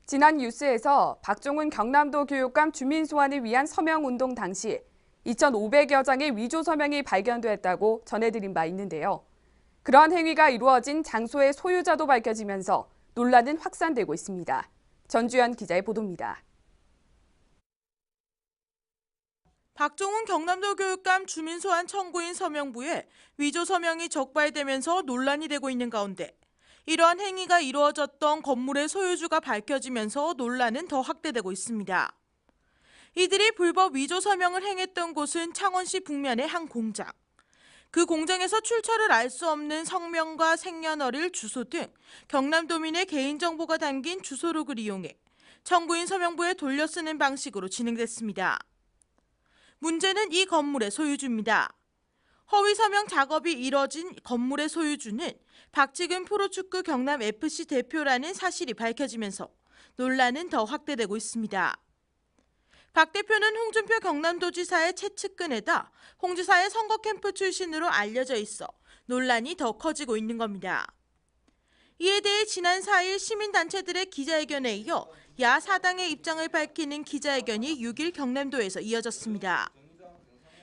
지난 뉴스에서 박종훈 경남도 교육감 주민 소환을 위한 서명운동 당시 2,500여 장의 위조 서명이 발견됐다고 전해드린 바 있는데요. 그러한 행위가 이루어진 장소의 소유자도 밝혀지면서 논란은 확산되고 있습니다. 전주현 기자의 보도입니다. 박종훈 경남도 교육감 주민 소환 청구인 서명부에 위조 서명이 적발되면서 논란이 되고 있는 가운데 이러한 행위가 이루어졌던 건물의 소유주가 밝혀지면서 논란은 더 확대되고 있습니다. 이들이 불법 위조 서명을 행했던 곳은 창원시 북면의 한 공장. 그 공장에서 출처를 알 수 없는 성명과 생년월일, 주소 등 경남도민의 개인정보가 담긴 주소록을 이용해 청구인 서명부에 돌려쓰는 방식으로 진행됐습니다. 문제는 이 건물의 소유주입니다. 허위 서명 작업이 이뤄진 건물의 소유주는 박지근 프로축구 경남FC 대표라는 사실이 밝혀지면서 논란은 더 확대되고 있습니다. 박 대표는 홍준표 경남도지사의 최측근에다 홍 지사의 선거 캠프 출신으로 알려져 있어 논란이 더 커지고 있는 겁니다. 이에 대해 지난 4일 시민단체들의 기자회견에 이어 야4당의 입장을 밝히는 기자회견이 6일 경남도에서 이어졌습니다.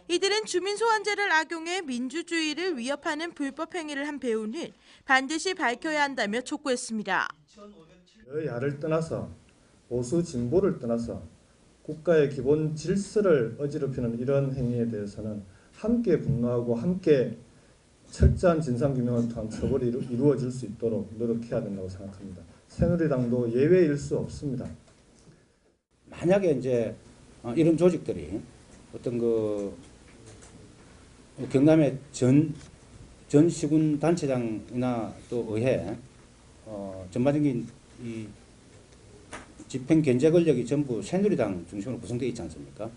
이들은 주민소환제를 악용해 민주주의를 위협하는 불법 행위를 한 배우는 반드시 밝혀야 한다며 촉구했습니다. 여야를 떠나서 보수 진보를 떠나서 국가의 기본 질서를 어지럽히는 이런 행위에 대해서는 함께 분노하고 함께 철저한 진상규명을 통한 처벌이 이루어질 수 있도록 노력해야 된다고 생각합니다. 새누리당도 예외일 수 없습니다. 만약에 이제 이런 조직들이 어떤 경남의 전 시군 단체장이나 또 의회 전반적인 이 집행 견제 권력이 전부 새누리당 중심으로 구성되어 있지 않습니까?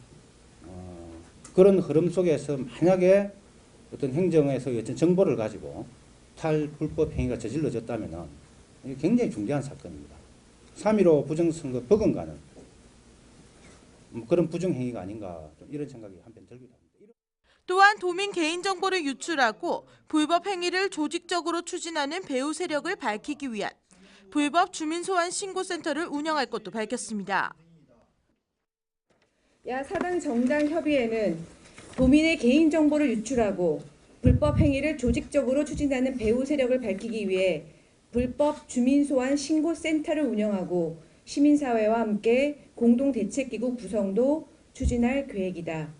그런 흐름 속에서 만약에 어떤 행정에서 어떤 정보를 가지고 탈불법 행위가 저질러졌다면 굉장히 중대한 사건입니다. 3.15 부정선거 버금가는 그런 부정행위가 아닌가 이런 생각이 한편 들기도 합니다. 또한 도민 개인정보를 유출하고 불법 행위를 조직적으로 추진하는 배후 세력을 밝히기 위한 불법 주민소환 신고센터를 운영할 것도 밝혔습니다. 야4당 정당 협의회는 도민의 개인정보를 유출하고 불법 행위를 조직적으로 추진하는 배후 세력을 밝히기 위해 불법 주민소환 신고센터를 운영하고 시민사회와 함께 공동대책기구 구성도 추진할 계획이다.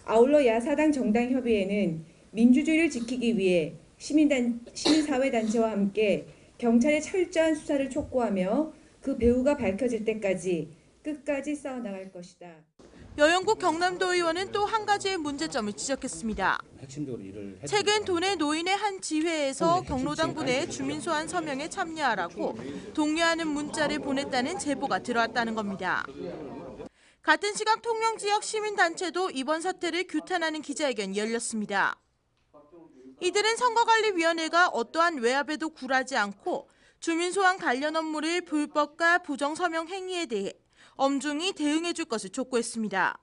아울러 야4당 정당협의회는 민주주의를 지키기 위해 시민사회단체와 함께 경찰의 철저한 수사를 촉구하며 그 배후가 밝혀질 때까지 끝까지 싸워나갈 것이다. 여영국 경남도 의원은 또 한 가지의 문제점을 지적했습니다. 최근 도내 노인의 한 지회에서 경로당부 내 주민소환 서명에 참여하라고 독려하는 문자를 보냈다는 제보가 들어왔다는 겁니다. 같은 시각 통영지역 시민단체도 이번 사태를 규탄하는 기자회견이 열렸습니다. 이들은 선거관리위원회가 어떠한 외압에도 굴하지 않고 주민소환 관련 업무를 불법과 부정서명 행위에 대해 엄중히 대응해 줄 것을 촉구했습니다.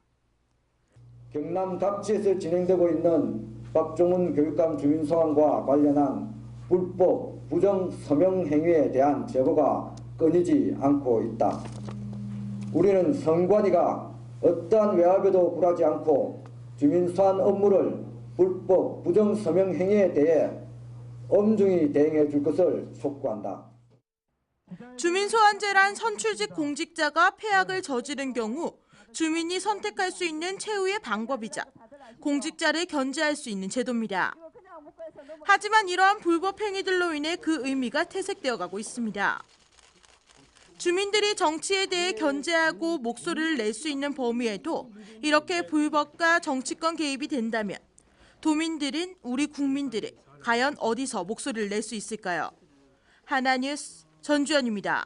경남 각지에서 진행되고 있는 박종훈 교육감 주민소환과 관련한 불법 부정서명 행위에 대한 제보가 끊이지 않고 있다. 우리는 선관위가 어떠한 외압에도 굴하지 않고 주민소환 업무를 불법 부정서명 행위에 대해 엄중히 대응해 줄 것을 촉구한다. 주민소환제란 선출직 공직자가 폐악을 저지른 경우 주민이 선택할 수 있는 최후의 방법이자 공직자를 견제할 수 있는 제도입니다. 하지만 이러한 불법 행위들로 인해 그 의미가 퇴색되어 가고 있습니다. 주민들이 정치에 대해 견제하고 목소리를 낼 수 있는 범위에도 이렇게 불법과 정치권 개입이 된다면 도민들은 우리 국민들은 과연 어디서 목소리를 낼 수 있을까요? 하나뉴스 전주현입니다.